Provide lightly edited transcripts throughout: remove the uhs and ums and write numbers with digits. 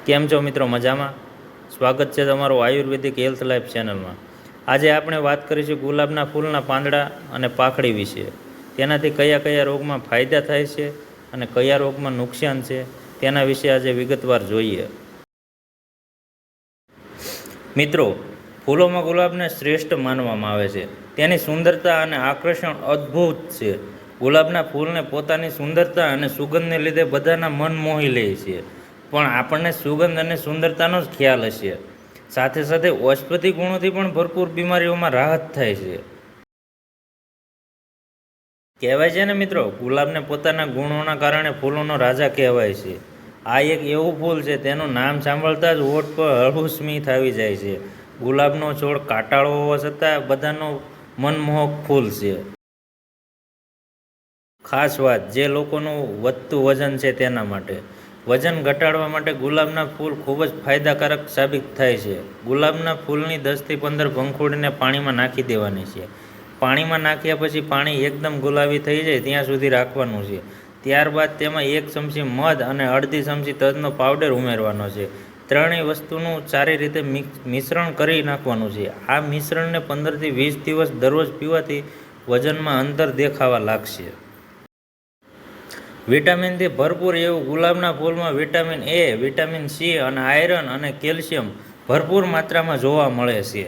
કેમ છો મિત્રો? મજામાં? સ્વાગત છે તમારું આયુર્વેદિક હેલ્થ લાઈફ ચેનલમાં. આજે આપણે વાત કરીશું ગુલાબના ફૂલના પાંદડા અને પાખડી વિશે. તેનાથી કયા કયા રોગમાં ફાયદા થાય છે અને કયા રોગમાં નુકસાન છે તેના વિશે આજે વિગતવાર જોઈએ. મિત્રો, ફૂલોમાં ગુલાબને શ્રેષ્ઠ માનવામાં આવે છે. તેની સુંદરતા અને આકર્ષણ અદ્ભુત છે. ગુલાબના ફૂલને પોતાની સુંદરતા અને સુગંધને લીધે બધાના મન મોહી લે છે. પણ આપણને સુગંધ અને સુંદરતાનો જ ખ્યાલ હશે. સાથે સાથે ઔષધિ ગુણોથી પણ ભરપૂર બીમારીઓમાં રાહત થાય છે. કહેવાય છે ને મિત્રો, ગુલાબને પોતાના ગુણોના કારણે ફૂલોનો રાજા કહેવાય છે. આ એક એવું ફૂલ છે તેનું નામ સાંભળતા જ હોઠ પર હળવું સ્મિત આવી જાય છે. ગુલાબનો છોડ કાંટાળો હોવા છતાં બધાનો મનમોહક ફૂલ છે. ખાસ વાત જે લોકોનું વધતું વજન છે તેના માટે. વજન ઘટાડવા માટે ગુલાબના ફૂલ ખૂબ જ ફાયદાકારક સાબિત થાય છે. ગુલાબના ફૂલની 10થી 15 ભંખોડીને પાણીમાં નાખી દેવાની છે. પાણીમાં નાખ્યા પછી પાણી એકદમ ગુલાબી થઈ જાય ત્યાં સુધી રાખવાનું છે. ત્યારબાદ તેમાં 1 ચમચી મધ અને અડધી ચમચી તજનો પાવડર ઉમેરવાનો છે. ત્રણેય વસ્તુનું સારી રીતે મિશ્રણ કરી નાખવાનું છે. આ મિશ્રણને 15થી 20 દિવસ દરરોજ પીવાથી વજનમાં અંતર દેખાવા લાગશે. વિટામિનથી ભરપૂર એવું ગુલાબના ફૂલમાં વિટામિન એ, વિટામિન સી અને આયરન અને કેલ્શિયમ ભરપૂર માત્રામાં જોવા મળે છે.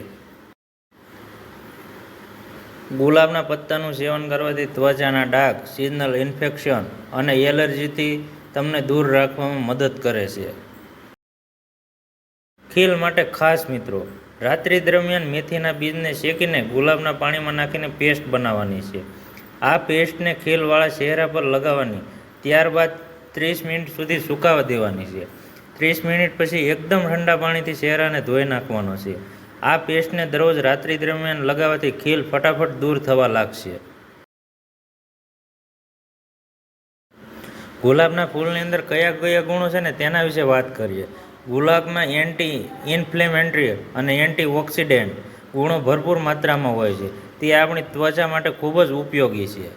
ગુલાબના પત્તાનું સેવન કરવાથી ત્વચાના ડાઘ, સિઝનલ ઇન્ફેક્શન અને એલર્જીથી તમને દૂર રાખવામાં મદદ કરે છે. ખીલ માટે ખાસ મિત્રો, રાત્રિ દરમિયાન મેથીના બીજને શેકીને ગુલાબના પાણીમાં નાખીને પેસ્ટ બનાવવાની છે. આ પેસ્ટને ખીલવાળા ચહેરા પર લગાવવાની. ત્યારબાદ 30 મિનિટ સુધી સુકાવા દેવાની છે. 30 મિનિટ પછી એકદમ ઠંડા પાણીથી ચહેરાને ધોઈ નાખવાનો છે. આ પેસ્ટને દરરોજ રાત્રિ દરમિયાન લગાવવાથી ખીલ ફટાફટ દૂર થવા લાગશે. ગુલાબના ફૂલની અંદર કયા કયા ગુણો છે ને તેના વિશે વાત કરીએ. ગુલાબમાં એન્ટી ઇન્ફ્લેમેટરી અને એન્ટીઓક્સિડન્ટ ગુણો ભરપૂર માત્રામાં હોય છે. તે આપણી ત્વચા માટે ખૂબ જ ઉપયોગી છે.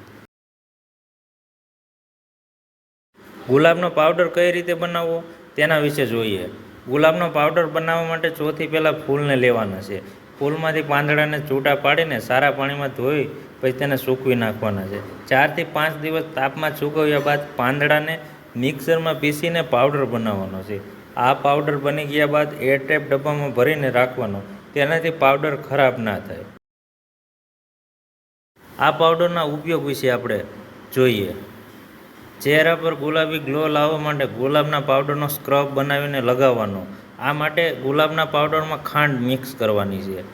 ગુલાબનો પાવડર કઈ રીતે બનાવવો તેના વિશે જોઈએ. ગુલાબનો પાવડર બનાવવા માટે સૌથી પહેલાં ફૂલને લેવાના છે. ફૂલમાંથી પાંદડાને છૂટા પાડીને સારા પાણીમાં ધોઈ પછી તેને સૂકવી નાખવાના છે. 4 થી 5 દિવસ તાપમાં સૂકવ્યા બાદ પાંદડાને મિક્સરમાં પીસીને પાવડર બનાવવાનો છે. આ પાવડર બની ગયા બાદ એરટાઈટ ડબ્બામાં ભરીને રાખવાનો. તેનાથી પાવડર ખરાબ ના થાય. આ પાવડરના ઉપયોગ વિશે આપણે જોઈએ. ચહેરા પર ગુલાબી ગ્લો લાવવા માટે ગુલાબના પાવડરનો સ્ક્રબ બનાવીને લગાવવાનો. આ માટે ગુલાબના પાવડરમાં ખાંડ મિક્સ કરવાની છે.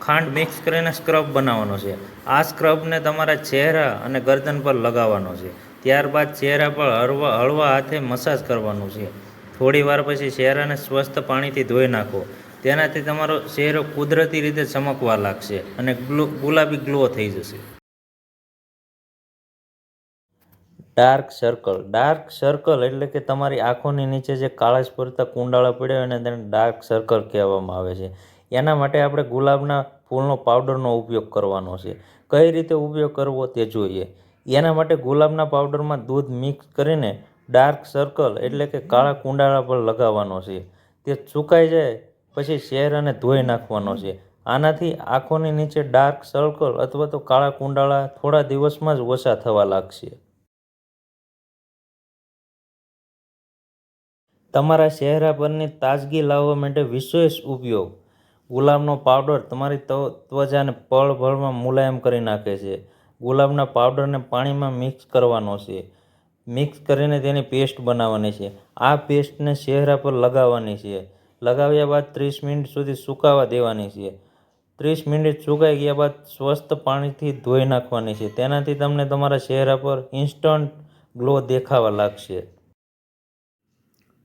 ખાંડ મિક્સ કરીને સ્ક્રબ બનાવવાનો છે. આ સ્ક્રબને તમારા ચહેરા અને ગરદન પર લગાવવાનો છે. ત્યારબાદ ચહેરા પર હળવા હાથે મસાજ કરવાનું છે. થોડી વાર પછી ચહેરાને સ્વસ્થ પાણીથી ધોઈ નાખો. તેનાથી તમારો ચહેરો કુદરતી રીતે ચમકવા લાગશે અને ગુલાબી ગ્લો થઈ જશે. ડાર્ક સર્કલ એટલે કે તમારી આંખોની નીચે જે કાળા પડતા કુંડાળા પડ્યા અને તેને ડાર્ક સર્કલ કહેવામાં આવે છે. એના માટે આપણે ગુલાબના ફૂલનો પાવડરનો ઉપયોગ કરવાનો છે. કઈ રીતે ઉપયોગ કરવો તે જોઈએ. એના માટે ગુલાબના પાવડરમાં દૂધ મિક્સ કરીને ડાર્ક સર્કલ એટલે કે કાળા કુંડાળા પર લગાવવાનો છે. તે સુકાઈ જાય પછી ચહેરાને ધોઈ નાખવાનો છે. આનાથી આંખોની નીચે ડાર્ક સર્કલ અથવા તો કાળા કુંડાળા થોડા દિવસમાં જ ઓછા થવા લાગશે. તમારા ચહેરા પરની તાજગી લાવવા માટે વિશેષ ઉપયોગ. ગુલાબનો પાવડર તમારી ત્વચાને પળભરમાં મુલાયમ કરી નાખે છે. ગુલાબના પાવડરને પાણીમાં મિક્સ કરવાનો છે. મિક્સ કરીને તેની પેસ્ટ બનાવવાની છે. આ પેસ્ટને ચહેરા પર લગાવવાની છે. લગાવ્યા બાદ 30 મિનિટ સુધી સુકાવા દેવાની છે. 30 મિનિટ સુકાઈ ગયા બાદ સ્વસ્થ પાણીથી ધોઈ નાખવાની છે. તેનાથી તમને તમારા ચહેરા પર ઇન્સ્ટન્ટ ગ્લો દેખાવા લાગશે.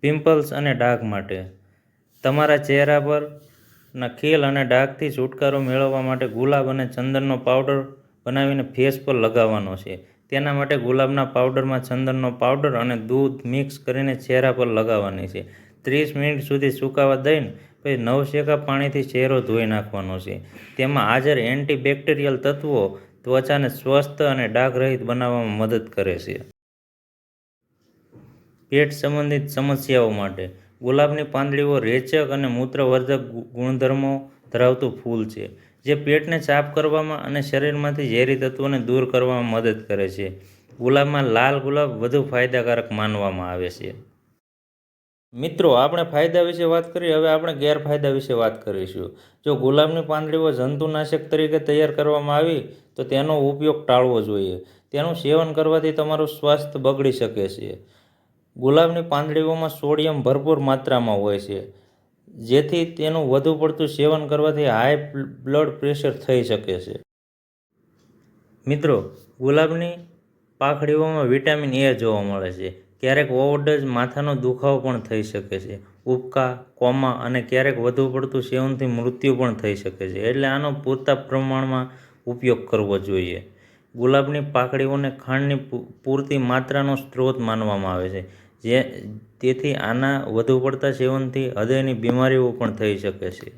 પિમ્પલ્સ અને ડાઘ માટે તમારા ચહેરા પરના ખીલ અને ડાઘથી છુટકારો મેળવવા માટે ગુલાબ અને ચંદનનો પાવડર બનાવીને ફેસ પર લગાવવાનો છે. તેના માટે ગુલાબના પાવડરમાં ચંદનનો પાવડર અને દૂધ મિક્સ કરીને ચહેરા પર લગાવવાની છે. 30 મિનિટ સુધી સુકાવા દઈને પછી નવશેકા પાણીથી ચહેરો ધોઈ નાખવાનો છે. તેમાં હાજર એન્ટીબેક્ટેરિયલ તત્વો ત્વચાને સ્વસ્થ અને ડાઘ રહિત બનાવવામાં મદદ કરે છે. પેટ સંબંધિત સમસ્યાઓ માટે ગુલાબની પાંદડીઓ રેચક અને મૂત્રવર્ધક ગુણધર્મો ધરાવતું ફૂલ છે, જે પેટને સાફ કરવામાં અને શરીરમાંથી ઝેરી તત્વોને દૂર કરવામાં મદદ કરે છે. ગુલાબમાં લાલ ગુલાબ વધુ ફાયદાકારક માનવામાં આવે છે. મિત્રો, આપણે ફાયદા વિશે વાત કરી, હવે આપણે ગેરફાયદા વિશે વાત કરીશું. જો ગુલાબની પાંદડીઓ જંતુનાશક તરીકે તૈયાર કરવામાં આવી તો તેનો ઉપયોગ ટાળવો જોઈએ. તેનું સેવન કરવાથી તમારું સ્વાસ્થ્ય બગડી શકે છે. ગુલાબની પાંદડીઓમાં સોડિયમ ભરપૂર માત્રામાં હોય છે, જેથી તેનું વધુ પડતું સેવન કરવાથી હાઈ બ્લડ પ્રેશર થઈ શકે છે. મિત્રો, ગુલાબની પાંખડીઓમાં વિટામિન એ જોવા મળે છે. ક્યારેક ઓવરડોઝ માથાનો દુખાવો પણ થઈ શકે છે, ઉબકા, કોમા અને ક્યારેક વધુ પડતું સેવનથી મૃત્યુ પણ થઈ શકે છે. એટલે આનો પૂરતા પ્રમાણમાં ઉપયોગ કરવો જોઈએ. ગુલાબની પાંખડીઓને ખાંડની પૂરતી માત્રાનો સ્ત્રોત માનવામાં આવે છે, તેથી આના વધુ પડતા સેવનથી હૃદયની બીમારીઓ પણ થઈ શકે છે.